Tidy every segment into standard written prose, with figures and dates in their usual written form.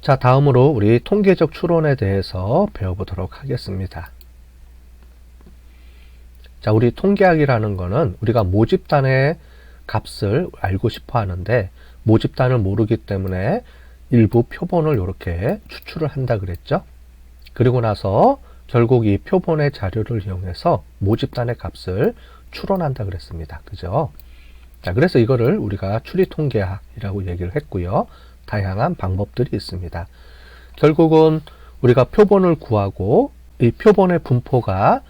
자, 다음으로 우리 통계적 추론에 대해서 배워보도록 하겠습니다. 자, 우리 통계학이라는 거는 우리가 모집단의 값을 알고 싶어 하는데 모집단을 모르기 때문에 일부 표본을 이렇게 추출을 한다 그랬죠. 그리고 나서 결국 이 표본의 자료를 이용해서 모집단의 값을 추론한다 그랬습니다. 그죠? 자, 그래서 이거를 우리가 추리통계학이라고 얘기를 했고요. 다양한 방법들이 있습니다. 결국은 우리가 표본을 구하고 이 표본의 분포가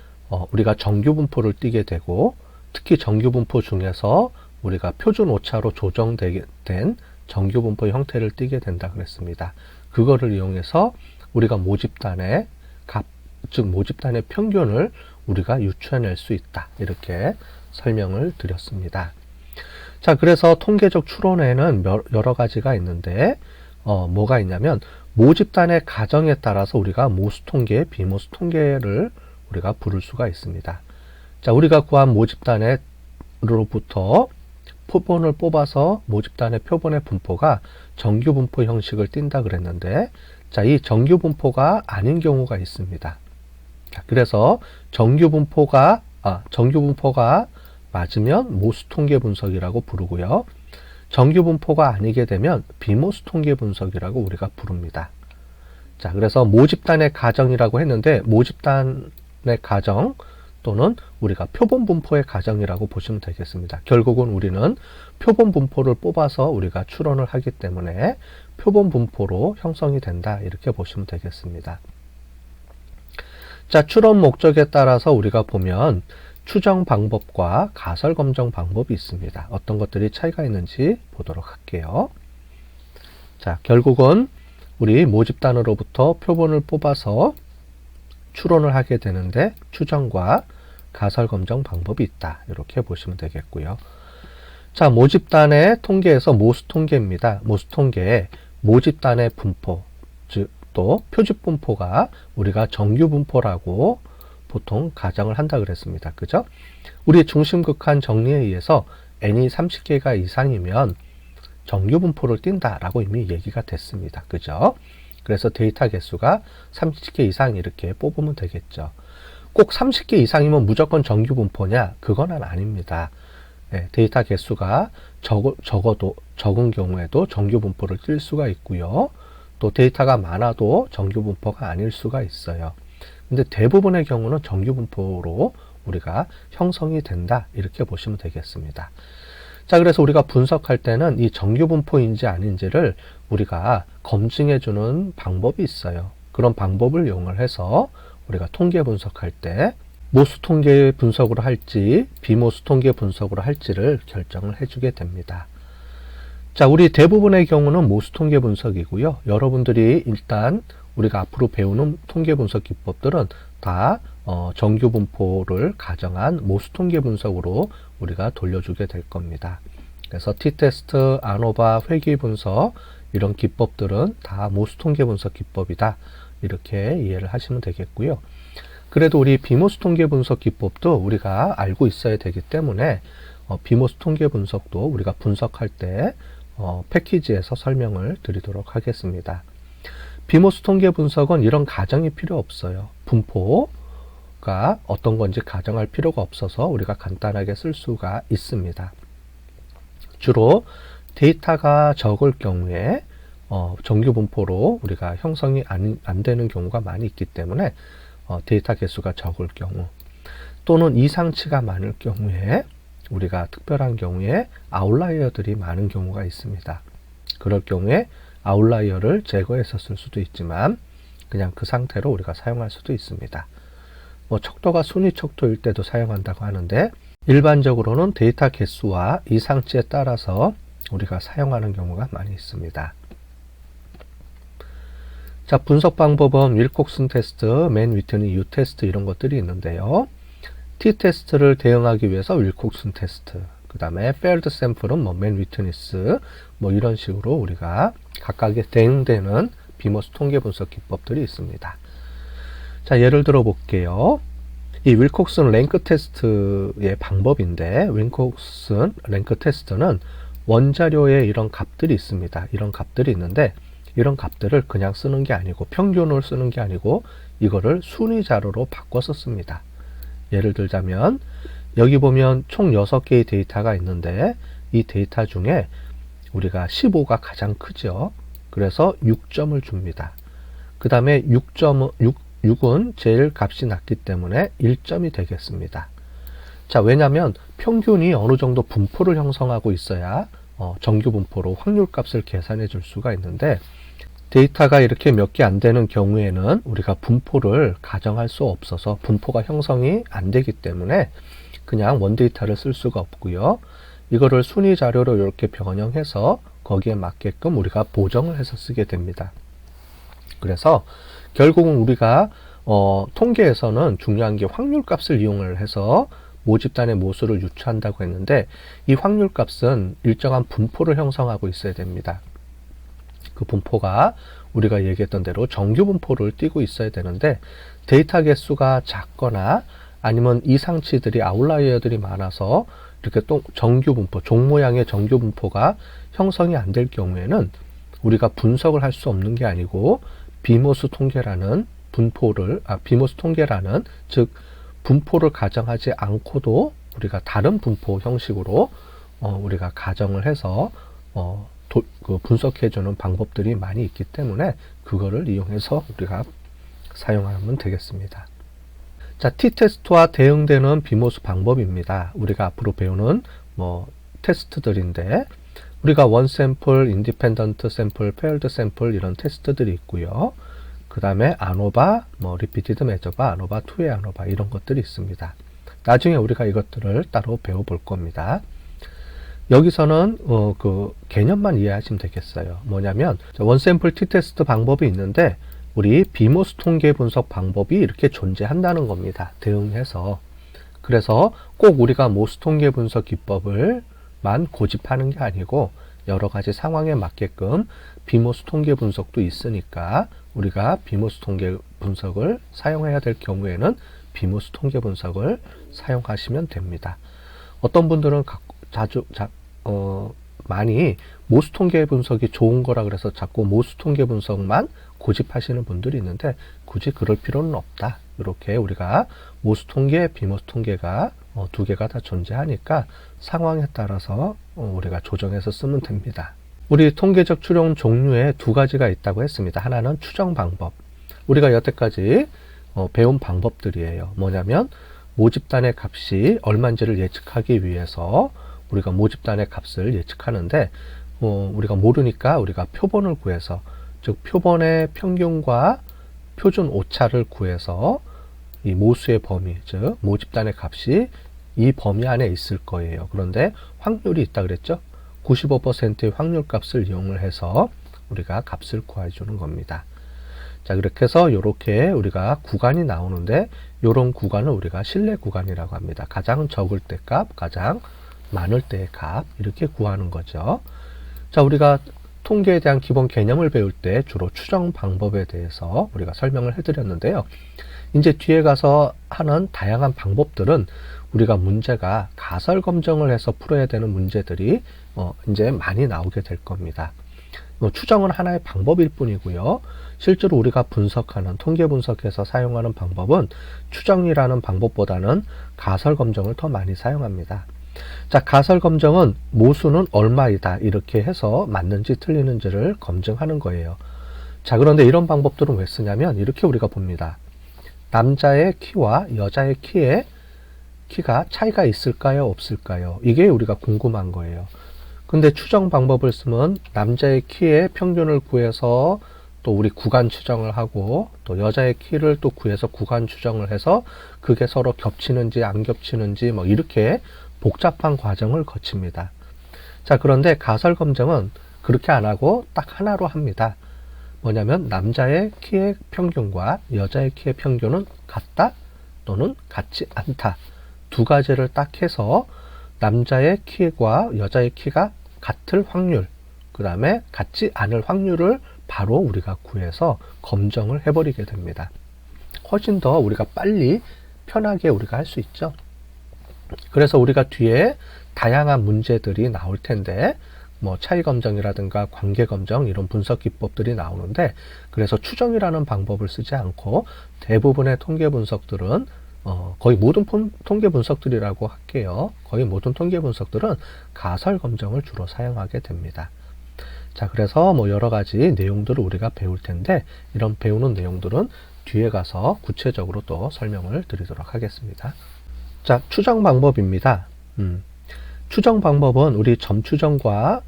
우리가 정규 분포를 띠게 되고 특히 정규 분포 중에서 우리가 표준 오차로 조정된 정규 분포 형태를 띠게 된다 그랬습니다. 그거를 이용해서 우리가 모집단의 값, 즉 모집단의 평균을 우리가 유추해낼 수 있다. 이렇게 설명을 드렸습니다. 자, 그래서 통계적 추론에는 여러 가지가 있는데 뭐가 있냐면 모집단의 가정에 따라서 우리가 모수통계, 비모수통계를 우리가 부를 수가 있습니다. 자, 우리가 구한 모집단으로부터 표본을 뽑아서 모집단의 표본의 분포가 정규 분포 형식을 띈다 그랬는데, 자, 이 정규 분포가 아닌 경우가 있습니다. 자, 그래서 정규 분포가 맞으면 모수통계 분석이라고 부르고요. 정규 분포가 아니게 되면 비모수통계 분석이라고 우리가 부릅니다. 자, 그래서 모집단의 가정이라고 했는데 모집단의 가정 또는 우리가 표본 분포의 가정이라고 보시면 되겠습니다. 결국은 우리는 표본 분포를 뽑아서 우리가 추론을 하기 때문에 표본 분포로 형성이 된다. 이렇게 보시면 되겠습니다. 자, 추론 목적에 따라서 우리가 보면 추정 방법과 가설 검정 방법이 있습니다. 어떤 것들이 차이가 있는지 보도록 할게요. 자, 결국은 우리 모집단으로부터 표본을 뽑아서 추론을 하게 되는데 추정과 가설 검정 방법이 있다. 이렇게 보시면 되겠고요. 자, 모집단의 통계에서 모수통계입니다. 모수통계에 모집단의 분포, 즉 또 표준 분포가 우리가 정규 분포라고 보통 가정을 한다 그랬습니다. 그죠? 우리 중심극한 정리에 의해서 n이 30개가 이상이면 정규 분포를 띈다라고 이미 얘기가 됐습니다. 그죠? 그래서 데이터 개수가 30개 이상 이렇게 뽑으면 되겠죠. 꼭 30개 이상이면 무조건 정규 분포냐? 그건 아닙니다. 네, 데이터 개수가 적은 경우에도 정규 분포를 띌 수가 있고요. 또 데이터가 많아도 정규 분포가 아닐 수가 있어요. 근데 대부분의 경우는 정규 분포로 우리가 형성이 된다. 이렇게 보시면 되겠습니다. 자, 그래서 우리가 분석할 때는 이 정규 분포인지 아닌지를 우리가 검증해 주는 방법이 있어요. 그런 방법을 이용을 해서 우리가 통계 분석할 때 모수 통계 분석으로 할지 비모수 통계 분석으로 할지를 결정을 해주게 됩니다. 자, 우리 대부분의 경우는 모수 통계 분석이고요. 여러분들이 일단 우리가 앞으로 배우는 통계 분석 기법들은 다 정규 분포를 가정한 모수 통계 분석으로 우리가 돌려주게 될 겁니다. 그래서 t-테스트, 아노바, 회귀 분석 이런 기법들은 다 모수 통계 분석 기법이다. 이렇게 이해를 하시면 되겠고요. 그래도 우리 비모수 통계 분석 기법도 우리가 알고 있어야 되기 때문에 비모수 통계 분석도 우리가 분석할 때 패키지에서 설명을 드리도록 하겠습니다. 비모수 통계 분석은 이런 가정이 필요 없어요. 분포가 어떤 건지 가정할 필요가 없어서 우리가 간단하게 쓸 수가 있습니다. 주로 데이터가 적을 경우에 정규 분포로 우리가 형성이 안 되는 경우가 많이 있기 때문에 데이터 개수가 적을 경우 또는 이상치가 많을 경우에 우리가 특별한 경우에 아웃라이어들이 많은 경우가 있습니다. 그럴 경우에 아웃라이어를 제거해서 쓸 수도 있지만 그냥 그 상태로 우리가 사용할 수도 있습니다. 뭐 척도가 순위 척도일 때도 사용한다고 하는데 일반적으로는 데이터 개수와 이상치에 따라서 우리가 사용하는 경우가 많이 있습니다. 자, 분석 방법은 윌콕슨 테스트, 맨 위트니 U 테스트 이런 것들이 있는데요. t-테스트를 대응하기 위해서 윌콕슨 테스트, 그 다음에 페어드 샘플은 맨 위트니스 이런 식으로 우리가 각각의 대응되는 비모수 통계 분석 기법들이 있습니다. 자, 예를 들어 볼게요. 이 윌콕슨 랭크 테스트의 방법인데 윌콕슨 랭크 테스트는 원자료에 이런 값들이 있습니다. 이런 값들이 있는데 이런 값들을 그냥 쓰는 게 아니고 평균을 쓰는 게 아니고 이거를 순위 자료로 바꿔서 씁니다. 예를 들자면 여기 보면 총 6개의 데이터가 있는데 이 데이터 중에 우리가 15가 가장 크죠. 그래서 6점을 줍니다. 그 다음에 6은 제일 값이 낮기 때문에 1점이 되겠습니다. 자, 왜냐하면 평균이 어느 정도 분포를 형성하고 있어야 정규 분포로 확률 값을 계산해 줄 수가 있는데 데이터가 이렇게 몇 개 안 되는 경우에는 우리가 분포를 가정할 수 없어서 분포가 형성이 안 되기 때문에 그냥 원데이터를 쓸 수가 없고요. 이거를 순위 자료로 이렇게 변형해서 거기에 맞게끔 우리가 보정을 해서 쓰게 됩니다. 그래서 결국은 우리가 통계에서는 중요한 게 확률 값을 이용을 해서 모집단의 모수를 유추한다고 했는데 이 확률 값은 일정한 분포를 형성하고 있어야 됩니다. 그 분포가 우리가 얘기했던 대로 정규 분포를 띄고 있어야 되는데 데이터 개수가 작거나 아니면 이상치들이 아웃라이어들이 많아서 이렇게 또 정규 분포, 종 모양의 정규 분포가 형성이 안 될 경우에는 우리가 분석을 할 수 없는 게 아니고 비모수 통계라는 비모수 통계라는 즉 분포를 가정하지 않고도 우리가 다른 분포 형식으로 우리가 가정을 해서 분석해주는 방법들이 많이 있기 때문에 그거를 이용해서 우리가 사용하면 되겠습니다. 자, t-테스트와 대응되는 비모수 방법입니다. 우리가 앞으로 배우는 테스트들인데 우리가 원 샘플, 인디펜던트 샘플, 페어드 샘플 이런 테스트들이 있고요. 그 다음에 아노바, 리피티드 메저바, 아노바, 투웨이 아노바 이런 것들이 있습니다. 나중에 우리가 이것들을 따로 배워볼 겁니다. 여기서는 그 개념만 이해하시면 되겠어요. 뭐냐면 원샘플 t-테스트 방법이 있는데 우리 비모수 통계 분석 방법이 이렇게 존재한다는 겁니다. 대응해서. 그래서 꼭 우리가 모수 통계 분석 기법을만 고집하는 게 아니고 여러 가지 상황에 맞게끔 비모수 통계 분석도 있으니까 우리가 비모수 통계 분석을 사용해야 될 경우에는 비모수 통계 분석을 사용하시면 됩니다. 어떤 분들은 많이 모수 통계 분석이 좋은 거라 그래서 자꾸 모수 통계 분석만 고집하시는 분들이 있는데 굳이 그럴 필요는 없다. 이렇게 우리가 모수 통계, 비모수 통계가 두 개가 다 존재하니까 상황에 따라서 우리가 조정해서 쓰면 됩니다. 우리 통계적 추론 종류에 두 가지가 있다고 했습니다. 하나는 추정 방법. 우리가 여태까지 배운 방법들이에요. 뭐냐면 모집단의 값이 얼마인지를 예측하기 위해서 우리가 모집단의 값을 예측하는데 우리가 모르니까 우리가 표본을 구해서 즉 표본의 평균과 표준 오차를 구해서 이 모수의 범위 즉 모집단의 값이 이 범위 안에 있을 거예요. 그런데 확률이 있다 그랬죠. 95%의 확률 값을 이용을 해서 우리가 값을 구해주는 겁니다. 자, 그렇게 해서 이렇게 우리가 구간이 나오는데 이런 구간을 우리가 신뢰 구간이라고 합니다. 가장 적을 때 값, 가장 많을 때의 값 이렇게 구하는 거죠. 자, 우리가 통계에 대한 기본 개념을 배울 때 주로 추정 방법에 대해서 우리가 설명을 해드렸는데요. 이제 뒤에 가서 하는 다양한 방법들은 우리가 문제가 가설 검증을 해서 풀어야 되는 문제들이 이제 많이 나오게 될 겁니다. 추정은 하나의 방법일 뿐이고요. 실제로 우리가 분석하는 통계 분석에서 사용하는 방법은 추정이라는 방법보다는 가설 검증을 더 많이 사용합니다. 자, 가설 검증은 모수는 얼마이다 이렇게 해서 맞는지 틀리는지를 검증하는 거예요. 자, 그런데 이런 방법들은 왜 쓰냐면 이렇게 우리가 봅니다. 남자의 키와 여자의 키가 차이가 있을까요? 없을까요? 이게 우리가 궁금한 거예요. 근데 추정 방법을 쓰면 남자의 키의 평균을 구해서 또 우리 구간 추정을 하고 또 여자의 키를 또 구해서 구간 추정을 해서 그게 서로 겹치는지 안 겹치는지 이렇게 복잡한 과정을 거칩니다. 자, 그런데 가설 검증은 그렇게 안 하고 딱 하나로 합니다. 뭐냐면 남자의 키의 평균과 여자의 키의 평균은 같다 또는 같지 않다. 두 가지를 딱 해서 남자의 키와 여자의 키가 같을 확률, 그 다음에 같지 않을 확률을 바로 우리가 구해서 검증을 해버리게 됩니다. 훨씬 더 우리가 빨리 편하게 우리가 할 수 있죠. 그래서 우리가 뒤에 다양한 문제들이 나올 텐데 뭐 차이 검정이라든가 관계 검정 이런 분석 기법들이 나오는데, 그래서 추정이라는 방법을 쓰지 않고 대부분의 통계 분석들은 거의 모든 통계 분석들이라고 할게요. 거의 모든 통계 분석들은 가설 검정을 주로 사용하게 됩니다. 자, 그래서 뭐 여러 가지 내용들을 우리가 배울 텐데, 이런 배우는 내용들은 뒤에 가서 구체적으로 또 설명을 드리도록 하겠습니다. 자, 추정 방법입니다. 추정 방법은 우리 점 추정과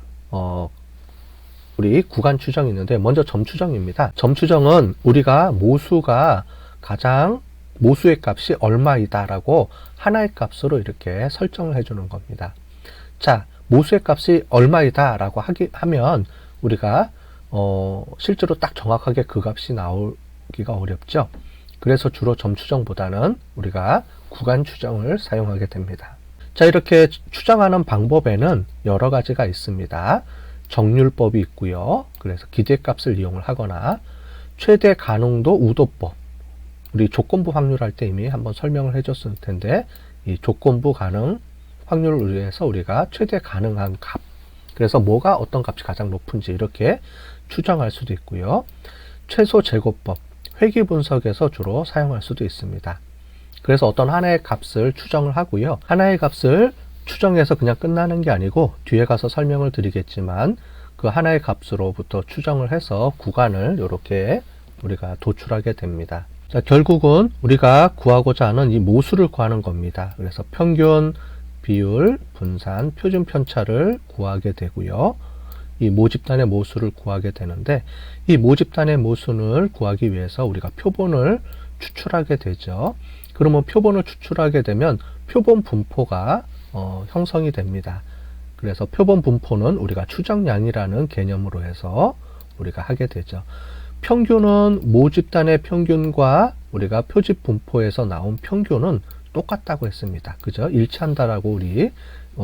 우리 구간 추정이 있는데, 먼저 점 추정입니다. 점 추정은 우리가 모수가 가장 모수의 값이 얼마이다 라고 하나의 값으로 이렇게 설정을 해주는 겁니다. 자, 모수의 값이 얼마이다 라고 하면 우리가 실제로 딱 정확하게 그 값이 나오기가 어렵죠. 그래서 주로 점 추정보다는 우리가 구간 추정을 사용하게 됩니다. 자, 이렇게 추정하는 방법에는 여러 가지가 있습니다. 정률법이 있고요. 그래서 기대값을 이용을 하거나 최대 가능도 우도법, 우리 조건부 확률 할 때 이미 한번 설명을 해줬을 텐데, 이 조건부 가능 확률을 위해서 우리가 최대 가능한 값, 그래서 뭐가 어떤 값이 가장 높은지 이렇게 추정할 수도 있고요. 최소 제곱법, 회귀 분석에서 주로 사용할 수도 있습니다. 그래서 어떤 하나의 값을 추정을 하고요. 하나의 값을 추정해서 그냥 끝나는 게 아니고, 뒤에 가서 설명을 드리겠지만 그 하나의 값으로부터 추정을 해서 구간을 이렇게 우리가 도출하게 됩니다. 자, 결국은 우리가 구하고자 하는 이 모수를 구하는 겁니다. 그래서 평균, 비율, 분산, 표준 편차를 구하게 되고요. 이 모집단의 모수를 구하게 되는데, 이 모집단의 모수를 구하기 위해서 우리가 표본을 추출하게 되죠. 그러면 표본을 추출하게 되면 표본 분포가 형성이 됩니다. 그래서 표본 분포는 우리가 추정량이라는 개념으로 해서 우리가 하게 되죠. 평균은 모집단의 평균과 우리가 표집 분포에서 나온 평균은 똑같다고 했습니다. 그죠? 일치한다라고 우리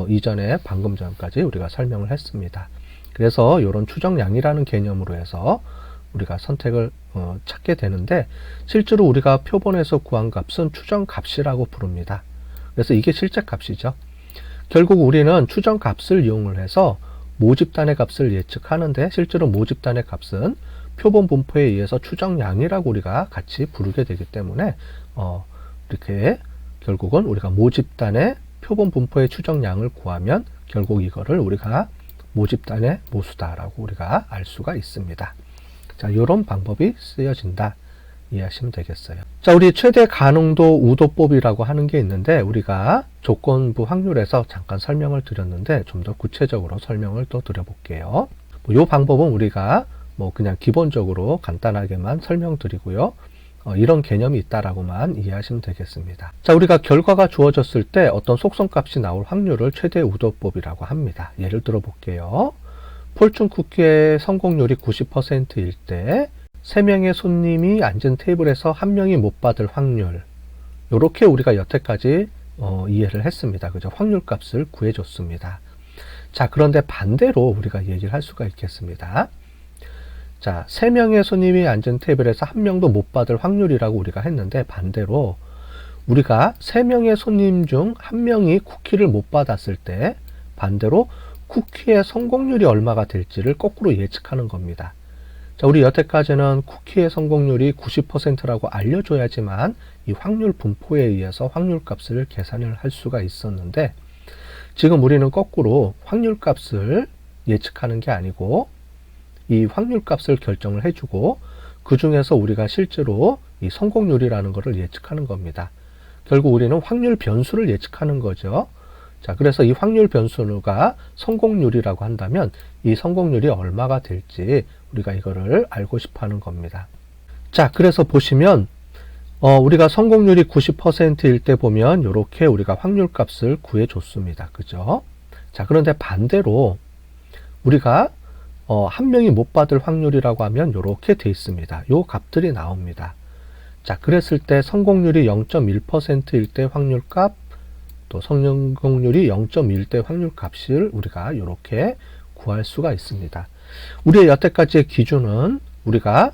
이전에 방금 전까지 우리가 설명을 했습니다. 그래서 이런 추정량이라는 개념으로 해서 우리가 선택을 찾게 되는데, 실제로 우리가 표본에서 구한 값은 추정값이라고 부릅니다. 그래서 이게 실제 값이죠. 결국 우리는 추정값을 이용을 해서 모집단의 값을 예측하는데, 실제로 모집단의 값은 표본 분포에 의해서 추정량이라고 우리가 같이 부르게 되기 때문에 이렇게 결국은 우리가 모집단의 표본 분포의 추정량을 구하면 결국 이거를 우리가 모집단의 모수다라고 우리가 알 수가 있습니다. 자, 이런 방법이 쓰여진다 이해하시면 되겠어요. 자, 우리 최대 가능도 우도법이라고 하는 게 있는데, 우리가 조건부 확률에서 잠깐 설명을 드렸는데 좀 더 구체적으로 설명을 또 드려볼게요. 이 방법은 우리가 그냥 기본적으로 간단하게만 설명드리고요. 이런 개념이 있다라고만 이해하시면 되겠습니다. 자, 우리가 결과가 주어졌을 때 어떤 속성값이 나올 확률을 최대 우도법이라고 합니다. 예를 들어 볼게요. 폴춘 쿠키의 성공률이 90%일 때 3명의 손님이 앉은 테이블에서 1명이 못 받을 확률, 이렇게 우리가 여태까지 이해를 했습니다. 그죠? 확률값을 구해줬습니다. 자, 그런데 반대로 우리가 얘기를 할 수가 있겠습니다. 자, 3명의 손님이 앉은 테이블에서 1명도 못 받을 확률이라고 우리가 했는데, 반대로 우리가 3명의 손님 중 1명이 쿠키를 못 받았을 때 반대로 쿠키의 성공률이 얼마가 될지를 거꾸로 예측하는 겁니다. 자, 우리 여태까지는 쿠키의 성공률이 90%라고 알려줘야지만 이 확률 분포에 의해서 확률값을 계산을 할 수가 있었는데, 지금 우리는 거꾸로 확률값을 예측하는 게 아니고 이 확률값을 결정을 해주고, 그 중에서 우리가 실제로 이 성공률이라는 것을 예측하는 겁니다. 결국 우리는 확률 변수를 예측하는 거죠. 자, 그래서 이 확률 변수가 성공률이라고 한다면 이 성공률이 얼마가 될지 우리가 이거를 알고 싶어 하는 겁니다. 자, 그래서 보시면 우리가 성공률이 90%일 때 보면 이렇게 우리가 확률값을 구해 줬습니다. 그죠? 자, 그런데 반대로 우리가 1명이 못 받을 확률이라고 하면 이렇게 돼 있습니다. 요 값들이 나옵니다. 자, 그랬을 때 성공률이 0.1%일 때 확률값, 또 성공률이 0.1 때 확률값을 우리가 이렇게 구할 수가 있습니다. 우리의 여태까지의 기준은 우리가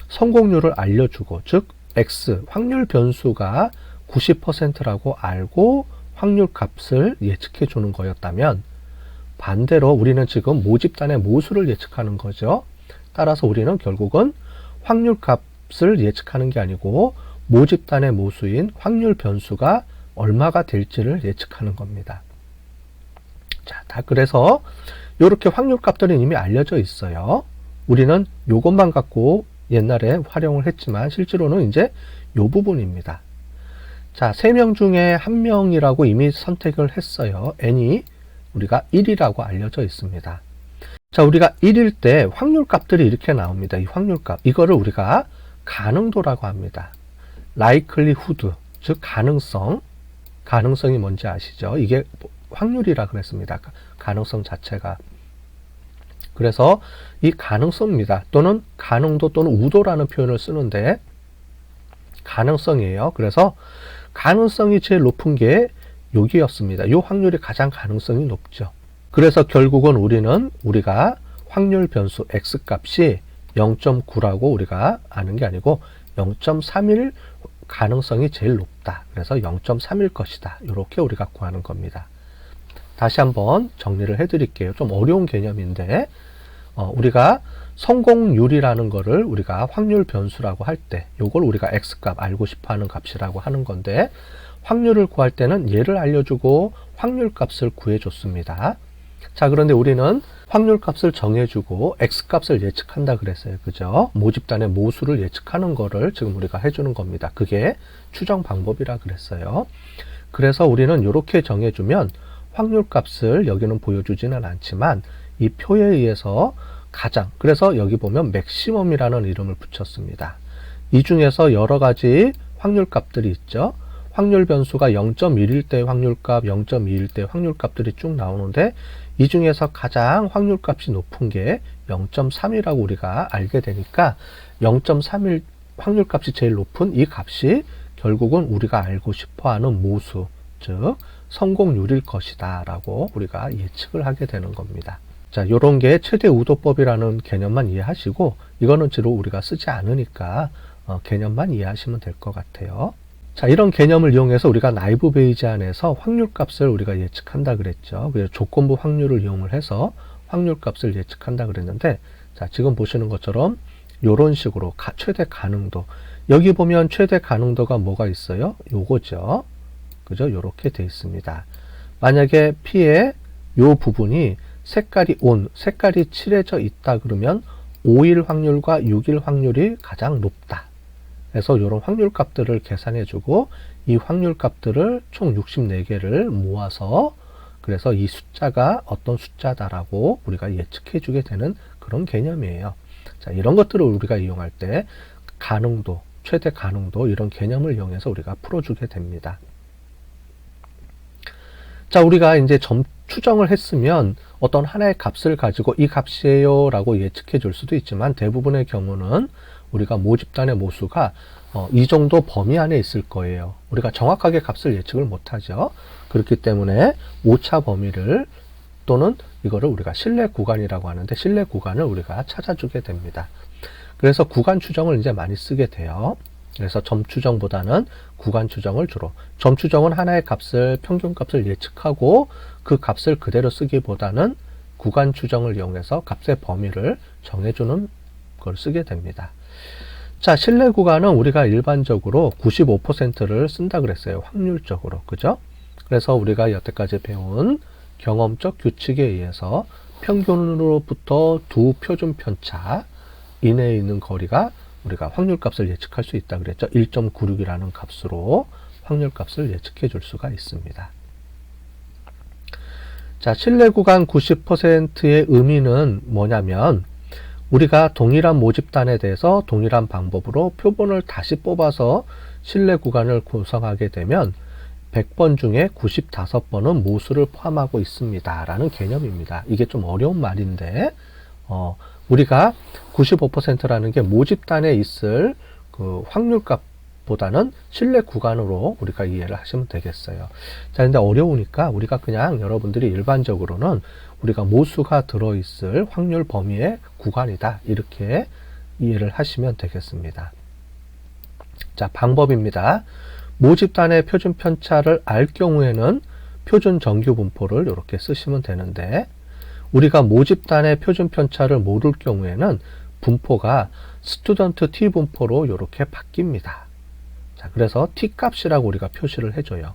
성공률을 알려주고, 즉 X, 확률 변수가 90%라고 알고 확률값을 예측해 주는 거였다면, 반대로 우리는 지금 모집단의 모수를 예측하는 거죠. 따라서 우리는 결국은 확률 값을 예측하는 게 아니고 모집단의 모수인 확률 변수가 얼마가 될지를 예측하는 겁니다. 자, 그래서 이렇게 확률 값들은 이미 알려져 있어요. 우리는 이것만 갖고 옛날에 활용을 했지만 실제로는 이제 이 부분입니다. 자, 3명 중에 1명이라고 이미 선택을 했어요. n이 우리가 1이라고 알려져 있습니다. 자, 우리가 1일 때 확률 값들이 이렇게 나옵니다. 이 확률 값. 이거를 우리가 가능도라고 합니다. likelihood, 즉 가능성이 뭔지 아시죠? 이게 확률이라 그랬습니다. 가능성 자체가. 그래서 이 가능성입니다. 또는 가능도 또는 우도라는 표현을 쓰는데 가능성이에요. 그래서 가능성이 제일 높은 게 여기였습니다. 이 확률이 가장 가능성이 높죠. 그래서 결국은 우리가 확률 변수 x값이 0.9라고 우리가 아는 게 아니고 0.31 가능성이 제일 높다. 그래서 0.3일 것이다. 이렇게 우리가 구하는 겁니다. 다시 한번 정리를 해드릴게요. 좀 어려운 개념인데 우리가 성공률이라는 거를 우리가 확률 변수라고 할 때 이걸 우리가 x값 알고 싶어하는 값이라고 하는 건데 확률을 구할 때는 얘를 알려주고 확률 값을 구해줬습니다. 자, 그런데 우리는 확률 값을 정해주고 x값을 예측한다 그랬어요. 그죠? 모집단의 모수를 예측하는 거를 지금 우리가 해주는 겁니다. 그게 추정 방법이라 그랬어요. 그래서 우리는 이렇게 정해주면 확률 값을 여기는 보여주지는 않지만 이 표에 의해서 가장, 그래서 여기 보면 맥시멈이라는 이름을 붙였습니다. 이 중에서 여러 가지 확률 값들이 있죠. 확률 변수가 0.1일 때 확률값, 0.2일 때 확률값들이 쭉 나오는데 이 중에서 가장 확률값이 높은 게 0.3이라고 우리가 알게 되니까 0.3일 확률값이 제일 높은 이 값이 결국은 우리가 알고 싶어하는 모수, 즉 성공률일 것이다 라고 우리가 예측을 하게 되는 겁니다. 자, 요런 게 최대 우도법이라는 개념만 이해하시고 이거는 주로 우리가 쓰지 않으니까 개념만 이해하시면 될 것 같아요. 자, 이런 개념을 이용해서 우리가 나이브 베이지안에서 확률값을 우리가 예측한다 그랬죠. 그래서 조건부 확률을 이용을 해서 확률값을 예측한다 그랬는데 자, 지금 보시는 것처럼 요런 식으로 최대 가능도, 여기 보면 최대 가능도가 뭐가 있어요? 요거죠. 그죠? 요렇게 돼 있습니다. 만약에 P의 요 부분이 색깔이 칠해져 있다 그러면 5일 확률과 6일 확률이 가장 높다. 그래서 이런 확률 값들을 계산해 주고 이 확률 값들을 총 64개를 모아서 그래서 이 숫자가 어떤 숫자다라고 우리가 예측해 주게 되는 그런 개념이에요. 자, 이런 것들을 우리가 이용할 때 가능도, 최대 가능도 이런 개념을 이용해서 우리가 풀어주게 됩니다. 자, 우리가 이제 추정을 했으면 어떤 하나의 값을 가지고 이 값이에요 라고 예측해 줄 수도 있지만 대부분의 경우는 우리가 모집단의 모수가 이 정도 범위 안에 있을 거예요. 우리가 정확하게 값을 예측을 못하죠. 그렇기 때문에 오차 범위를 또는 이거를 우리가 신뢰 구간이라고 하는데 신뢰 구간을 우리가 찾아주게 됩니다. 그래서 구간 추정을 이제 많이 쓰게 돼요. 그래서 점 추정보다는 구간 추정을 주로, 점 추정은 하나의 값을, 평균 값을 예측하고 그 값을 그대로 쓰기보다는 구간 추정을 이용해서 값의 범위를 정해주는 걸 쓰게 됩니다. 자, 신뢰 구간은 우리가 일반적으로 95%를 쓴다 그랬어요. 확률적으로. 그죠? 그래서 우리가 여태까지 배운 경험적 규칙에 의해서 평균으로부터 두 표준 편차 이내에 있는 거리가 우리가 확률값을 예측할 수 있다 그랬죠. 1.96이라는 값으로 확률값을 예측해 줄 수가 있습니다. 자, 신뢰 구간 90%의 의미는 뭐냐면 우리가 동일한 모집단에 대해서 동일한 방법으로 표본을 다시 뽑아서 신뢰 구간을 구성하게 되면 100번 중에 95번은 모수를 포함하고 있습니다 라는 개념입니다. 이게 좀 어려운 말인데 우리가 95%라는 게 모집단에 있을 그 확률값보다는 신뢰 구간으로 우리가 이해를 하시면 되겠어요. 자, 근데 어려우니까 우리가 그냥 여러분들이 일반적으로는 우리가 모수가 들어있을 확률 범위의 구간이다. 이렇게 이해를 하시면 되겠습니다. 자, 방법입니다. 모집단의 표준 편차를 알 경우에는 표준 정규 분포를 이렇게 쓰시면 되는데 우리가 모집단의 표준 편차를 모를 경우에는 분포가 스튜던트 T 분포로 이렇게 바뀝니다. 자, 그래서 T 값이라고 우리가 표시를 해줘요.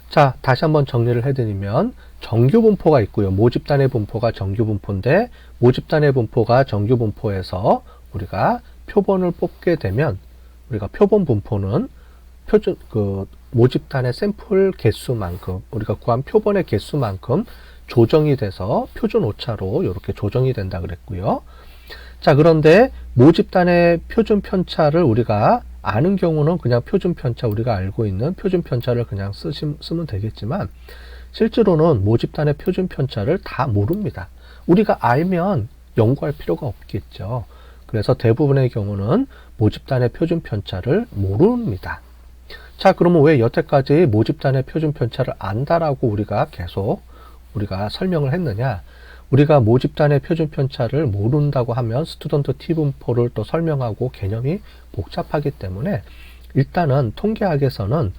자, 다시 한번 정리를 해드리면 정규 분포가 있고요. 모집단의 분포가 정규 분포인데 모집단의 분포가 정규 분포에서 우리가 표본을 뽑게 되면 우리가 표본 분포는 표준 모집단의 샘플 개수만큼 우리가 구한 표본의 개수만큼 조정이 돼서 표준 오차로 이렇게 조정이 된다 그랬고요. 자, 그런데 모집단의 표준 편차를 우리가 아는 경우는 그냥 표준 편차, 우리가 알고 있는 표준 편차를 그냥 쓰면 되겠지만 실제로는 모집단의 표준 편차를 다 모릅니다. 우리가 알면 연구할 필요가 없겠죠. 그래서 대부분의 경우는 모집단의 표준 편차를 모릅니다. 자, 그러면 왜 여태까지 모집단의 표준 편차를 안다라고 우리가 계속 설명을 했느냐? 우리가 모집단의 표준 편차를 모른다고 하면 스튜던트 T 분포를 또 설명하고 개념이 복잡하기 때문에 일단은 통계학에서는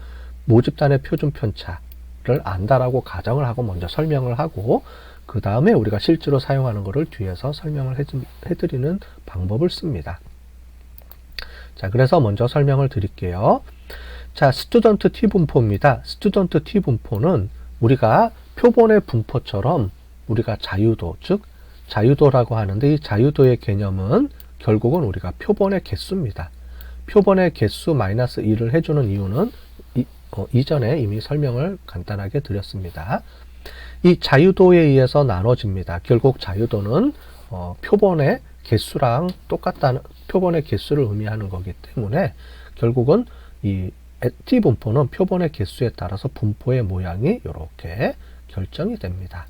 모집단의 표준 편차를 안다라고 가정을 하고 먼저 설명을 하고 그 다음에 우리가 실제로 사용하는 것을 뒤에서 설명을 해드리는 방법을 씁니다. 자, 그래서 먼저 설명을 드릴게요. 자, 스튜던트 T 분포입니다. 스튜던트 T 분포는 우리가 표본의 분포처럼 우리가 자유도, 즉 자유도라고 하는데 이 자유도의 개념은 결국은 우리가 표본의 개수입니다. 표본의 개수 마이너스 1을 해주는 이유는 이전에 이미 설명을 간단하게 드렸습니다. 이 자유도에 의해서 나눠집니다. 결국 자유도는 표본의 개수랑 똑같다는 표본의 개수를 의미하는 거기 때문에 결국은 이 T 분포는 표본의 개수에 따라서 분포의 모양이 이렇게 결정이 됩니다.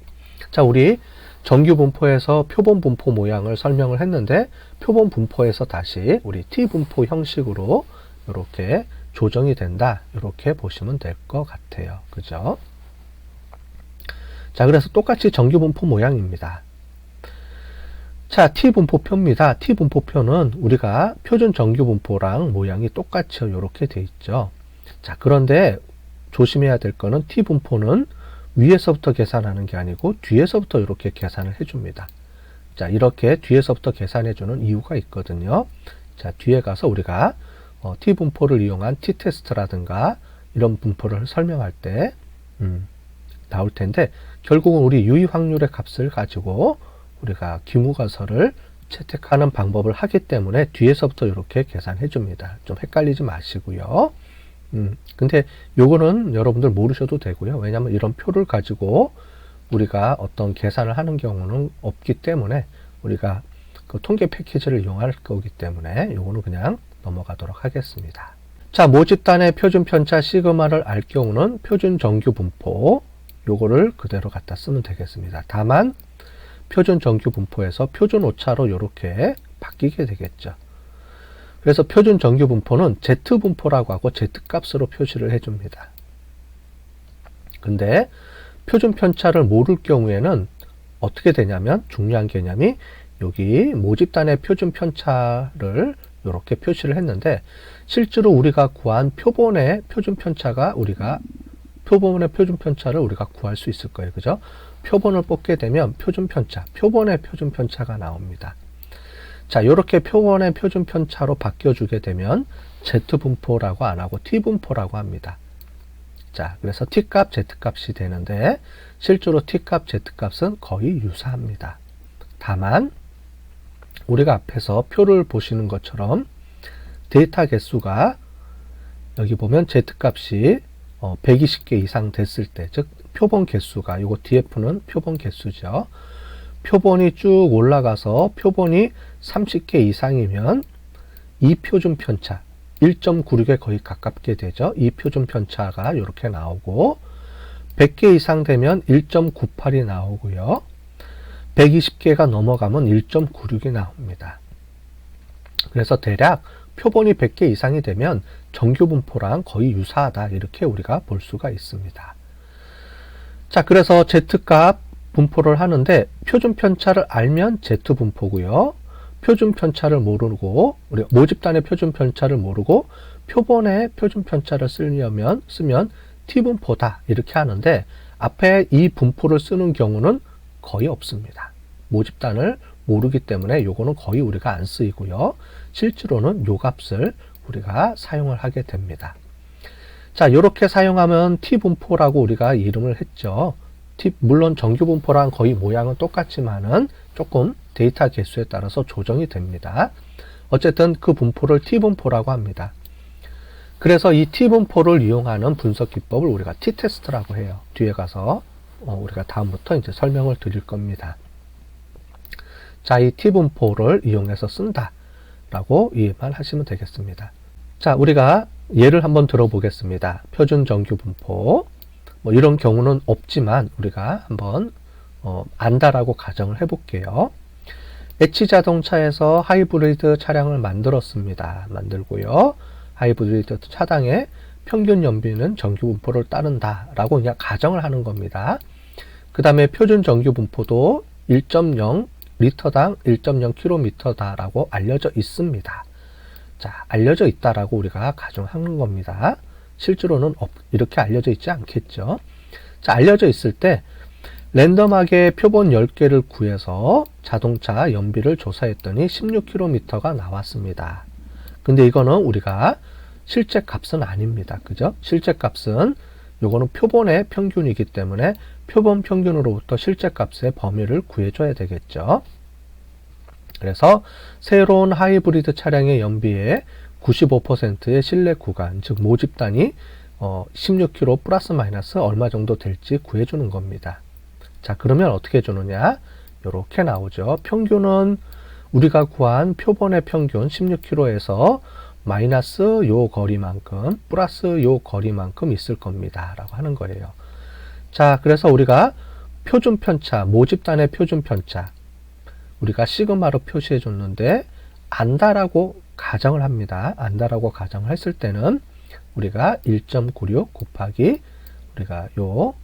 자, 우리 정규 분포에서 표본 분포 모양을 설명을 했는데 표본 분포에서 다시 우리 T 분포 형식으로 이렇게 조정이 된다. 이렇게 보시면 될 것 같아요. 그죠? 자, 그래서 똑같이 정규 분포 모양입니다. 자, T 분포표입니다. T 분포표는 우리가 표준 정규 분포랑 모양이 똑같이 이렇게 돼 있죠. 자, 그런데 조심해야 될 거는 T 분포는 위에서부터 계산하는 게 아니고 뒤에서부터 이렇게 계산을 해줍니다. 자, 이렇게 뒤에서부터 계산해주는 이유가 있거든요. 자, 뒤에 가서 우리가 T 분포를 이용한 T 테스트라든가 이런 분포를 설명할 때 나올 텐데 결국은 우리 유의 확률의 값을 가지고 우리가 기무가설을 채택하는 방법을 하기 때문에 뒤에서부터 이렇게 계산해 줍니다. 좀 헷갈리지 마시고요. 근데 요거는 여러분들 모르셔도 되고요. 왜냐하면 이런 표를 가지고 우리가 어떤 계산을 하는 경우는 없기 때문에 우리가 그 통계 패키지를 이용할 거기 때문에 요거는 그냥 넘어가도록 하겠습니다. 자, 모집단의 표준 편차 시그마를 알 경우는 표준 정규 분포 요거를 그대로 갖다 쓰면 되겠습니다. 다만 표준 정규 분포에서 표준 오차로 이렇게 바뀌게 되겠죠. 그래서 표준 정규 분포는 Z 분포라고 하고 Z 값으로 표시를 해줍니다. 근데 표준 편차를 모를 경우에는 어떻게 되냐면 중요한 개념이 여기 모집단의 표준 편차를 이렇게 표시를 했는데 실제로 우리가 구한 표본의 표준 편차가 표본의 표준 편차를 우리가 구할 수 있을 거예요. 그죠? 표본을 뽑게 되면 표준 편차, 표본의 표준 편차가 나옵니다. 자, 이렇게 표본의 표준 편차로 바뀌어주게 되면 Z분포라고 안 하고 T분포라고 합니다. 자, 그래서 T값, Z값이 되는데 실제로 T값, Z값은 거의 유사합니다. 다만 우리가 앞에서 표를 보시는 것처럼 데이터 개수가 여기 보면 Z값이 120개 이상 됐을 때, 즉 표본 개수가, 요거 DF는 표본 개수죠. 표본이 쭉 올라가서 표본이 30개 이상이면 이 표준 편차 1.96에 거의 가깝게 되죠. 이 표준 편차가 이렇게 나오고 100개 이상 되면 1.98이 나오고요. 120개가 넘어가면 1.96이 나옵니다. 그래서 대략 표본이 100개 이상이 되면 정규 분포랑 거의 유사하다 이렇게 우리가 볼 수가 있습니다. 자, 그래서 Z값 분포를 하는데 표준 편차를 알면 Z분포고요. 표준 편차를 모르고 우리 모집단의 표준 편차를 모르고 표본의 표준 편차를 쓰면 T분포다 이렇게 하는데 앞에 이 분포를 쓰는 경우는 거의 없습니다. 모집단을 모르기 때문에 요거는 거의 우리가 안 쓰이고요. 실제로는 요 값을 우리가 사용을 하게 됩니다. 자, 이렇게 사용하면 T분포라고 우리가 이름을 했죠. 물론 정규분포랑 거의 모양은 똑같지만은 조금 데이터 개수에 따라서 조정이 됩니다. 어쨌든 그 분포를 T분포라고 합니다. 그래서 이 T분포를 이용하는 분석 기법을 우리가 T테스트라고 해요. 뒤에 가서 우리가 다음부터 이제 설명을 드릴 겁니다. 자, 이 T분포를 이용해서 쓴다 라고 이해만 하시면 되겠습니다. 자, 우리가 예를 한번 들어보겠습니다. 표준 정규분포. 뭐 이런 경우는 없지만 우리가 한번 안다라고 가정을 해볼게요. H자동차에서 하이브리드 차량을 만들었습니다. 만들고요. 하이브리드 차량의 평균 연비는 정규분포를 따른다 라고 그냥 가정을 하는 겁니다. 그 다음에 표준 정규분포도 1.0 리터당 1.0km다 라고 알려져 있습니다. 자, 알려져 있다라고 우리가 가정하는 겁니다. 실제로는 이렇게 알려져 있지 않겠죠. 자, 알려져 있을 때 랜덤하게 표본 10개를 구해서 자동차 연비를 조사했더니 16km가 나왔습니다. 근데 이거는 우리가 실제 값은 아닙니다. 그죠? 실제 값은 요거는 표본의 평균이기 때문에 표본 평균으로부터 실제 값의 범위를 구해줘야 되겠죠. 그래서 새로운 하이브리드 차량의 연비의 95%의 신뢰 구간, 즉 모집단이 16km 플러스 마이너스 얼마 정도 될지 구해주는 겁니다. 자, 그러면 어떻게 해주느냐? 이렇게 나오죠. 평균은 우리가 구한 표본의 평균 16km에서 마이너스 요 거리만큼 플러스 요 거리만큼 있을 겁니다 라고 하는 거예요. 자, 그래서 우리가 표준 편차, 모집단의 표준 편차 우리가 시그마로 표시해 줬는데 안다라고 가정을 합니다. 안다라고 가정을 했을 때는 우리가 1.96 곱하기 우리가 요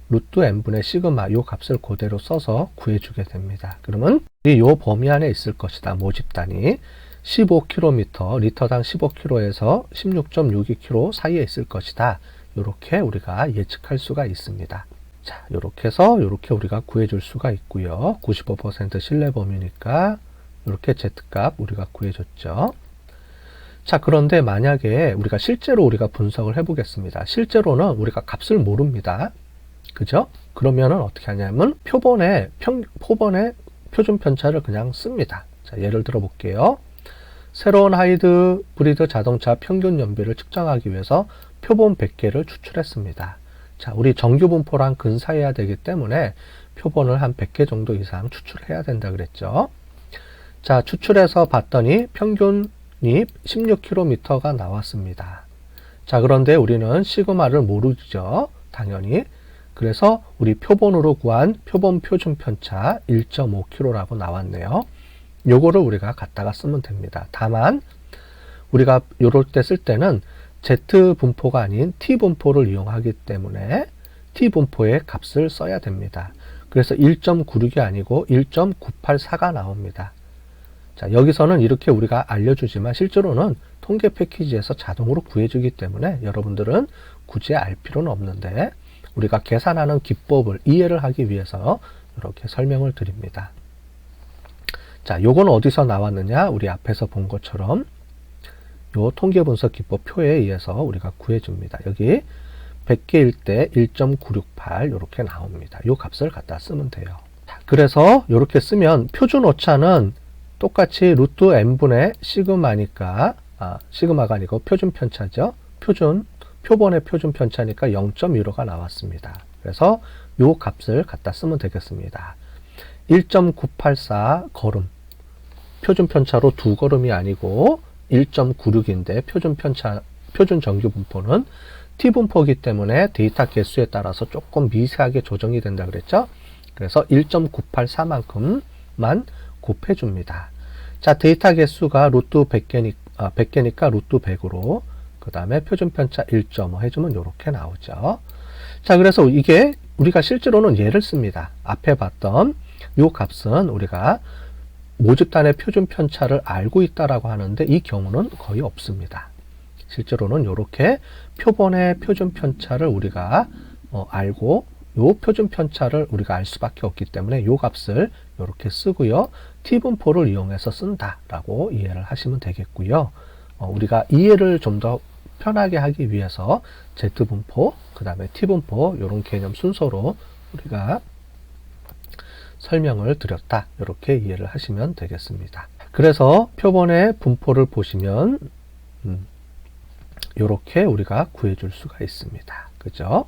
루트 n분의 시그마 요 값을 그대로 써서 구해주게 됩니다. 그러면 요 범위 안에 있을 것이다. 모집단이 15km, 리터당 15km에서 16.62km 사이에 있을 것이다. 이렇게 우리가 예측할 수가 있습니다. 자, 이렇게 해서 이렇게 우리가 구해줄 수가 있고요. 95% 신뢰 범위니까 이렇게 Z값 우리가 구해줬죠. 자, 그런데 만약에 우리가 실제로 우리가 분석을 해보겠습니다. 실제로는 우리가 값을 모릅니다. 그죠? 그러면은 어떻게 하냐면 표본의 표준 편차를 그냥 씁니다. 자, 예를 들어 볼게요. 새로운 하이브리드 자동차 평균 연비를 측정하기 위해서 표본 100개를 추출했습니다. 자, 우리 정규분포랑 근사해야 되기 때문에 표본을 한 100개 정도 이상 추출해야 된다 그랬죠. 자, 추출해서 봤더니 평균이 16km가 나왔습니다. 자, 그런데 우리는 시그마를 모르죠. 당연히. 그래서 우리 표본으로 구한 표본 표준 편차 1.5km라고 나왔네요. 요거를 우리가 갖다가 쓰면 됩니다. 다만 우리가 요럴 때 쓸 때는 Z분포가 아닌 T분포를 이용하기 때문에 T분포의 값을 써야 됩니다. 그래서 1.96이 아니고 1.984가 나옵니다. 자, 여기서는 이렇게 우리가 알려주지만 실제로는 통계 패키지에서 자동으로 구해주기 때문에 여러분들은 굳이 알 필요는 없는데 우리가 계산하는 기법을 이해를 하기 위해서 이렇게 설명을 드립니다. 자, 요건 어디서 나왔느냐? 우리 앞에서 본 것처럼 요 통계 분석 기법 표에 의해서 우리가 구해줍니다. 여기 100개일 때 1.968 이렇게 나옵니다. 요 값을 갖다 쓰면 돼요. 그래서 이렇게 쓰면 표준 오차는 똑같이 루트 n분의 시그마니까 시그마가 아니고 표준 편차죠. 표본의 표준 편차니까 0.15가 나왔습니다. 그래서 요 값을 갖다 쓰면 되겠습니다. 1.984 걸음 표준 편차로 2걸음이 아니고 1.96인데 표준 정규 분포는 T분포이기 때문에 데이터 개수에 따라서 조금 미세하게 조정이 된다 그랬죠. 그래서 1.984만큼만 곱해줍니다. 자, 데이터 개수가 루트 100개니까 루트 100으로 그 다음에 표준 편차 1.5 해주면 이렇게 나오죠. 자, 그래서 이게 우리가 실제로는 예를 씁니다. 앞에 봤던 이 값은 우리가 모집단의 표준 편차를 알고 있다라고 하는데 이 경우는 거의 없습니다. 실제로는 이렇게 표본의 표준 편차를 우리가 알고 요 표준 편차를 우리가 알 수밖에 없기 때문에 요 값을 이렇게 쓰고요. t분포를 이용해서 쓴다라고 이해를 하시면 되겠고요. 우리가 이해를 좀 더 편하게 하기 위해서 z분포, 그 다음에 t분포 이런 개념 순서로 우리가 설명을 드렸다. 이렇게 이해를 하시면 되겠습니다. 그래서 표본의 분포를 보시면 이렇게 우리가 구해줄 수가 있습니다. 그죠?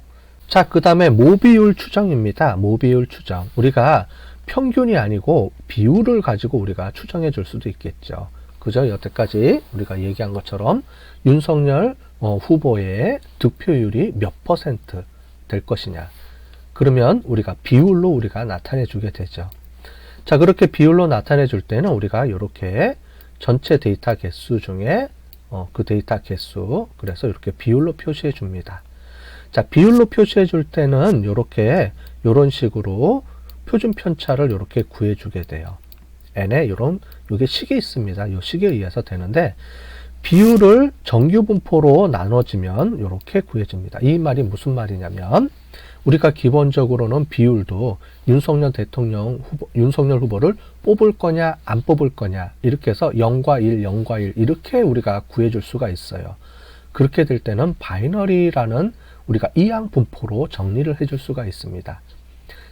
자, 그 다음에 모비율 추정입니다. 모비율 추정. 우리가 평균이 아니고 비율을 가지고 우리가 추정해 줄 수도 있겠죠. 그죠? 여태까지 우리가 얘기한 것처럼 윤석열 후보의 득표율이 몇 % 될 것이냐. 그러면 우리가 비율로 우리가 나타내 주게 되죠. 자, 그렇게 비율로 나타내 줄 때는 우리가 이렇게 전체 데이터 개수 중에 그 데이터 개수, 그래서 이렇게 비율로 표시해 줍니다. 자, 비율로 표시해 줄 때는 이렇게 이런 식으로 표준 편차를 이렇게 구해 주게 돼요. n에 이런 요게 식이 있습니다. 이 식에 의해서 되는데 비율을 정규 분포로 나눠지면 이렇게 구해집니다. 이 말이 무슨 말이냐면 우리가 기본적으로는 비율도 윤석열 후보를 뽑을 거냐 안 뽑을 거냐 이렇게 해서 0과 1, 0과 1 이렇게 우리가 구해줄 수가 있어요. 그렇게 될 때는 바이너리라는 우리가 이항 분포로 정리를 해줄 수가 있습니다.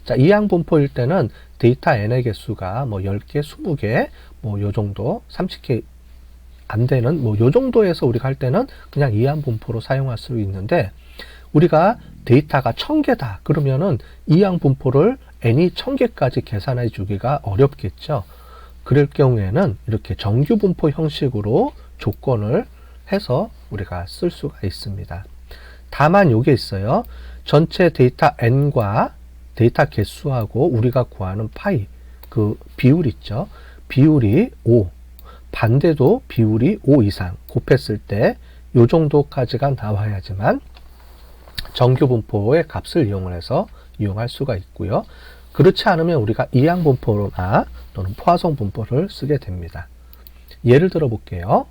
자, 이항 분포일 때는 데이터 n의 개수가 뭐 10개, 20개, 뭐 요 정도, 30개 안 되는 뭐 요 정도에서 우리가 할 때는 그냥 이항 분포로 사용할 수 있는데 우리가 데이터가 1000개다. 그러면은 이항 분포를 n이 1000개까지 계산해 주기가 어렵겠죠. 그럴 경우에는 이렇게 정규 분포 형식으로 조건을 해서 우리가 쓸 수가 있습니다. 다만 요게 있어요. 전체 데이터 n과 데이터 개수하고 우리가 구하는 파이, 그 비율 있죠. 비율이 5. 반대도 비율이 5 이상 곱했을 때 요 정도까지가 나와야지만 정규 분포의 값을 이용할 수가 있고요. 그렇지 않으면 우리가 이항 분포나 또는 포화성 분포를 쓰게 됩니다. 예를 들어 볼게요.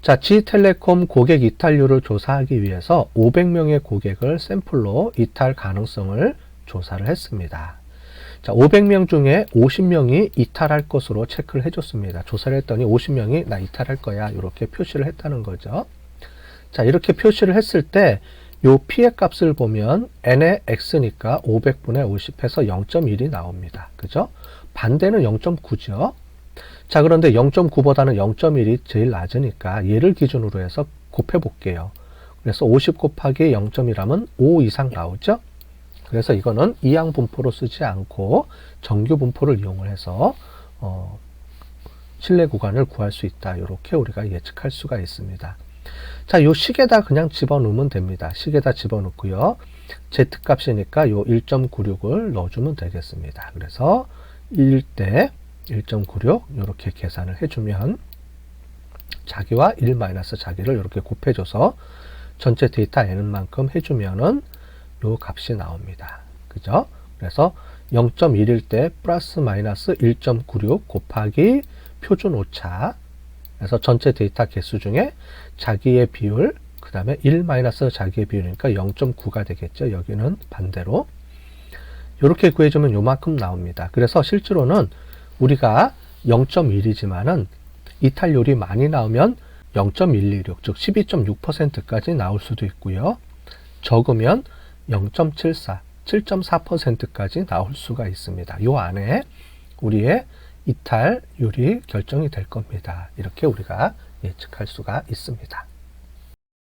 자, G텔레콤 고객 이탈률을 조사하기 위해서 500명의 고객을 샘플로 이탈 가능성을 조사를 했습니다. 자, 500명 중에 50명이 이탈할 것으로 체크를 해줬습니다. 조사를 했더니 50명이 나 이탈할 거야 이렇게 표시를 했다는 거죠. 자, 이렇게 표시를 했을 때 요 P의 값을 보면 n의 x니까 500분의 50 해서 0.1이 나옵니다. 그죠? 반대는 0.9죠. 자, 그런데 0.9보다는 0.1이 제일 낮으니까 얘를 기준으로 해서 곱해 볼게요. 그래서 50 곱하기 0.1하면 5 이상 나오죠. 그래서 이거는 이항 분포로 쓰지 않고 정규 분포를 이용을 해서 신뢰 구간을 구할 수 있다. 이렇게 우리가 예측할 수가 있습니다. 자, 요 식에다 그냥 집어넣으면 됩니다. 식에다 집어넣고요. Z값이니까 요 1.96을 넣어주면 되겠습니다. 그래서 1대 1.96 이렇게 계산을 해주면 자기와 1 마이너스 자기를 이렇게 곱해줘서 전체 데이터 n만큼 해주면은 요 값이 나옵니다. 그죠? 그래서 0.1일 때 플러스 마이너스 1.96 곱하기 표준 오차. 그래서 전체 데이터 개수 중에 자기의 비율, 그 다음에 1 마이너스 자기의 비율이니까 0.9가 되겠죠. 여기는 반대로. 이렇게 구해주면 요만큼 나옵니다. 그래서 실제로는 우리가 0.1이지만은 이탈률이 많이 나오면 0.126, 즉 12.6%까지 나올 수도 있고요. 적으면 0.74, 7.4%까지 나올 수가 있습니다. 요 안에 우리의 이탈률이 결정이 될 겁니다. 이렇게 우리가 예측할 수가 있습니다.